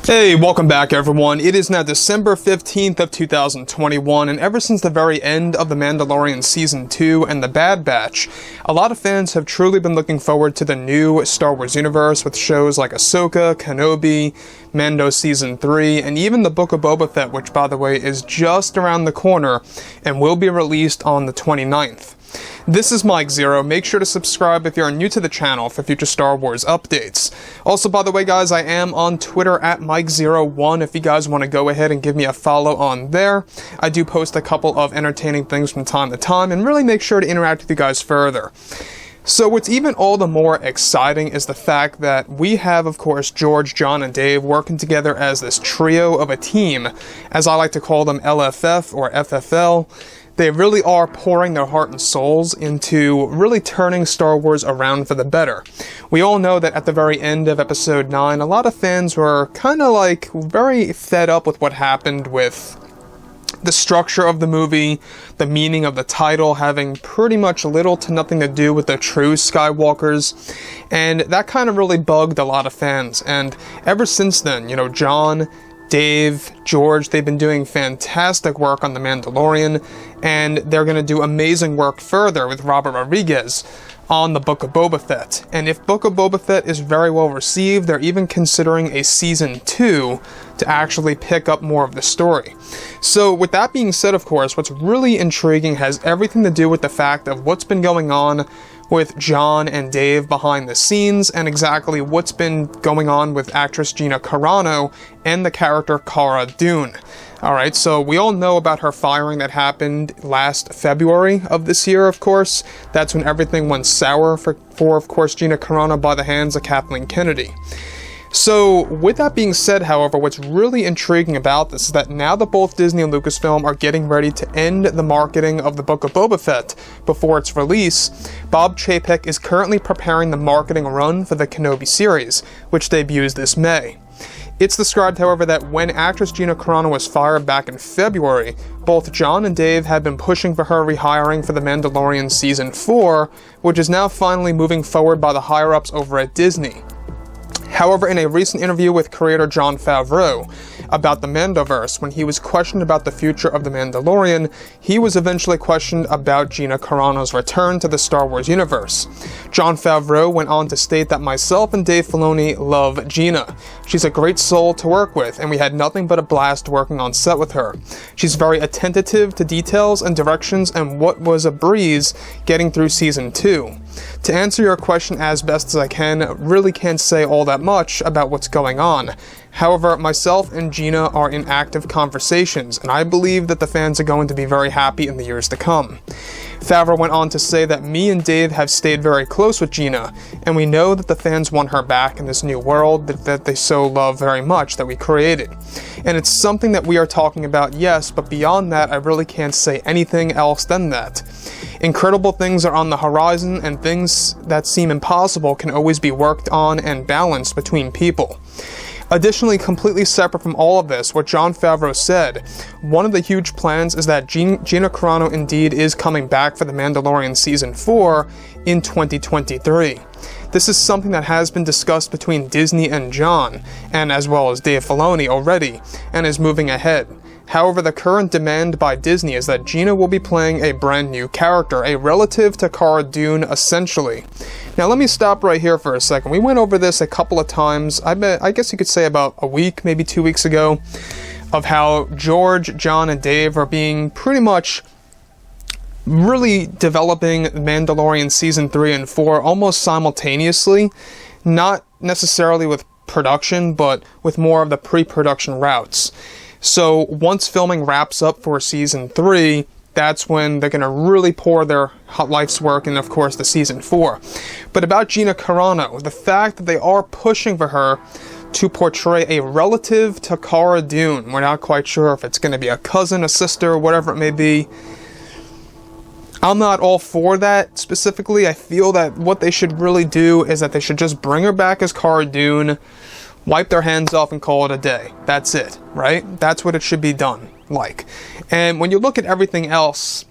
Hey, welcome back everyone. It is now December 15th of 2021, and ever since the very end of The Mandalorian Season 2 and The Bad Batch, a lot of fans have truly been looking forward to the new Star Wars universe with shows like Ahsoka, Kenobi, Mando Season 3, and even the Book of Boba Fett, which by the way is just around the corner and will be released on the 29th. This is Mike Zero. Make sure to subscribe if you're new to the channel for future Star Wars updates. Also, by the way, guys, I am on Twitter at Mike01 if you guys want to go ahead and give me a follow on there. I do post a couple of entertaining things from time to time and really make sure to interact with you guys further. So what's even all the more exciting is the fact that we have, of course, George, Jon, and Dave working together as this trio of a team, as I like to call them LFF or FFL. They really are pouring their heart and souls into really turning Star Wars around for the better. We all know that at the very end of Episode 9, a lot of fans were kind of like very fed up with what happened with the structure of the movie, the meaning of the title having pretty much little to nothing to do with the true Skywalkers, and that kind of really bugged a lot of fans. And ever since then, Jon, Dave, George, they've been doing fantastic work on The Mandalorian, and they're going to do amazing work further with Robert Rodriguez on the Book of Boba Fett. And if Book of Boba Fett is very well received, they're even considering a Season 2 to actually pick up more of the story. So with that being said, of course, what's really intriguing has everything to do with the fact of what's been going on with Jon and Dave behind the scenes, and exactly what's been going on with actress Gina Carano and the character Cara Dune. Alright, so we all know about her firing that happened last February of this year, of course. That's when everything went sour for of course, Gina Carano by the hands of Kathleen Kennedy. So, with that being said, however, what's really intriguing about this is that now that both Disney and Lucasfilm are getting ready to end the marketing of the Book of Boba Fett before its release, Bob Chapek is currently preparing the marketing run for the Kenobi series, which debuts this May. It's described, however, that when actress Gina Carano was fired back in February, both Jon and Dave had been pushing for her rehiring for The Mandalorian Season 4, which is now finally moving forward by the higher-ups over at Disney. However, in a recent interview with creator Jon Favreau about the mandoverse, when he was questioned about the future of The Mandalorian, he was eventually questioned about Gina Carano's return to the Star Wars universe. Jon Favreau went on to state that myself and Dave Filoni love Gina. She's a great soul to work with, and we had nothing but a blast working on set with her. She's very attentive to details and directions, and what was a breeze getting through Season 2. To answer your question as best as I can, really can't say all that much about what's going on. However, myself and Gina are in active conversations, and I believe that the fans are going to be very happy in the years to come. Favreau went on to say that me and Dave have stayed very close with Gina, and we know that the fans want her back in this new world that they so love very much that we created. And it's something that we are talking about, yes, but beyond that, I really can't say anything else than that. Incredible things are on the horizon, and things that seem impossible can always be worked on and balanced between people. Additionally, completely separate from all of this, what Jon Favreau said, one of the huge plans is that Gina Carano indeed is coming back for The Mandalorian Season 4 in 2023. This is something that has been discussed between Disney and Jon, and as well as Dave Filoni already, and is moving ahead. However, the current demand by Disney is that Gina will be playing a brand new character, a relative to Cara Dune, essentially. Now let me stop right here for a second. We went over this a couple of times, I guess you could say about a week, maybe 2 weeks ago, of how George, Jon, and Dave are being pretty much really developing Mandalorian Season 3 and 4 almost simultaneously, not necessarily with production, but with more of the pre-production routes. So once filming wraps up for Season 3, that's when they're going to really pour their life's work in, of course, the Season 4. But about Gina Carano, the fact that they are pushing for her to portray a relative to Cara Dune, we're not quite sure if it's going to be a cousin, a sister, whatever it may be. I'm not all for that specifically. I feel that what they should really do is that they should just bring her back as Cara Dune, wipe their hands off and call it a day. That's it, right? That's what it should be done like. And when you look at everything else,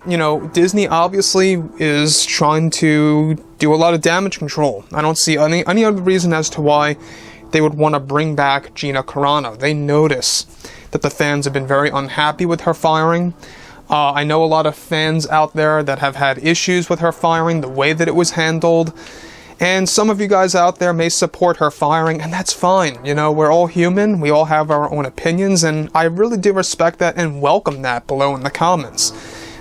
Disney obviously is trying to do a lot of damage control. I don't see any other reason as to why they would want to bring back Gina Carano. They notice that the fans have been very unhappy with her firing. I know a lot of fans out there that have had issues with her firing, the way that it was handled. And some of you guys out there may support her firing, and that's fine. You know, we're all human, we all have our own opinions, and I really do respect that and welcome that below in the comments.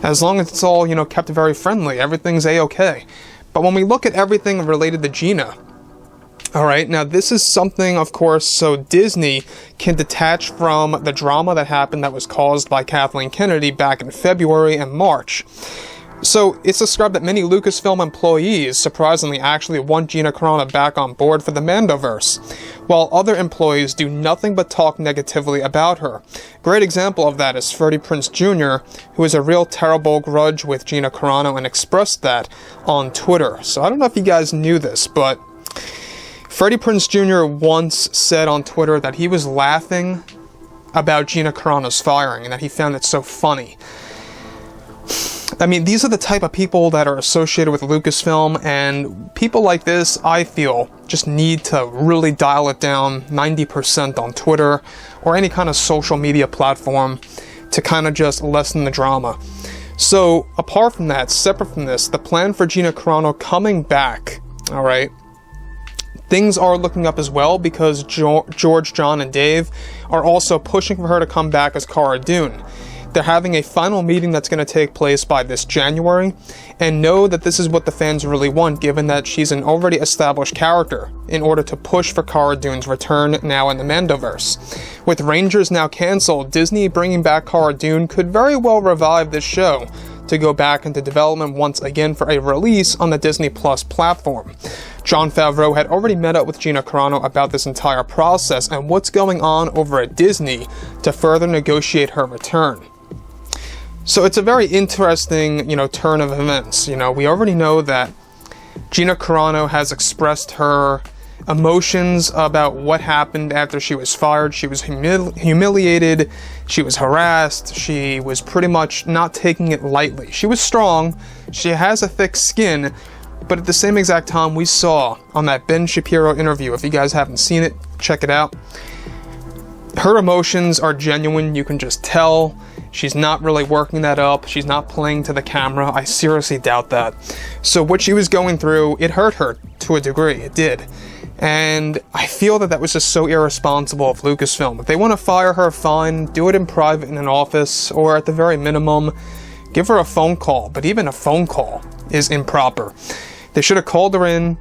As long as it's all, you know, kept very friendly, everything's a-okay. But when we look at everything related to Gina, alright, now this is something, of course, so Disney can detach from the drama that happened that was caused by Kathleen Kennedy back in February and March. So, it's described that many Lucasfilm employees, surprisingly, actually want Gina Carano back on board for the Mandoverse, while other employees do nothing but talk negatively about her. Great example of that is Freddie Prinze Jr., who has a real terrible grudge with Gina Carano and expressed that on Twitter. So, I don't know if you guys knew this, but Freddie Prinze Jr. once said on Twitter that he was laughing about Gina Carano's firing and that he found it so funny. I mean, these are the type of people that are associated with Lucasfilm, and people like this, I feel, just need to really dial it down 90% on Twitter or any kind of social media platform to kind of just lessen the drama. So, apart from that, separate from this, the plan for Gina Carano coming back, alright, things are looking up as well because George, Jon, and Dave are also pushing for her to come back as Cara Dune. They're having a final meeting that's going to take place by this January, and know that this is what the fans really want, given that she's an already established character, in order to push for Cara Dune's return now in the Mandoverse. With Rangers now cancelled, Disney bringing back Cara Dune could very well revive this show to go back into development once again for a release on the Disney Plus platform. Jon Favreau had already met up with Gina Carano about this entire process and what's going on over at Disney to further negotiate her return. So it's a very interesting, turn of events. We already know that Gina Carano has expressed her emotions about what happened after she was fired. She was humiliated, she was harassed, she was pretty much not taking it lightly. She was strong, she has a thick skin, but at the same exact time we saw on that Ben Shapiro interview, if you guys haven't seen it, check it out. Her emotions are genuine, you can just tell. She's not really working that up. She's not playing to the camera. I seriously doubt that. So what she was going through, it hurt her to a degree. It did. And I feel that was just so irresponsible of Lucasfilm. If they want to fire her, fine. Do it in private in an office, or at the very minimum, give her a phone call. But even a phone call is improper. They should have called her in,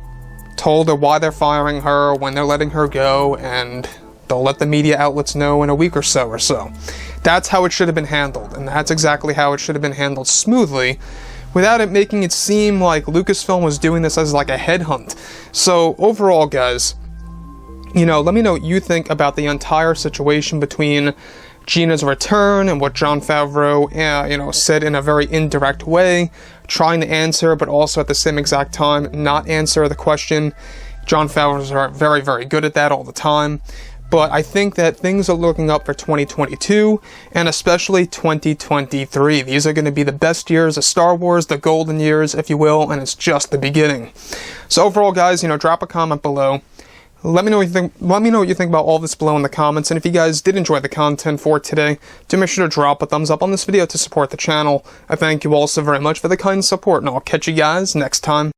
told her why they're firing her, when they're letting her go, and they'll let the media outlets know in a week or so. That's how it should have been handled, and that's exactly how it should have been handled smoothly, without it making it seem like Lucasfilm was doing this as like a headhunt. So overall, guys, let me know what you think about the entire situation between Gina's return and what Jon Favreau, said in a very indirect way, trying to answer, but also at the same exact time not answer the question. Jon Favreau's are very, very good at that all the time. But I think that things are looking up for 2022, and especially 2023. These are going to be the best years of Star Wars, the golden years, if you will, and it's just the beginning. So overall, guys, drop a comment below. Let me know what you think. Let me know what you think about all this below in the comments, and if you guys did enjoy the content for today, do make sure to drop a thumbs up on this video to support the channel. I thank you all so very much for the kind support, and I'll catch you guys next time.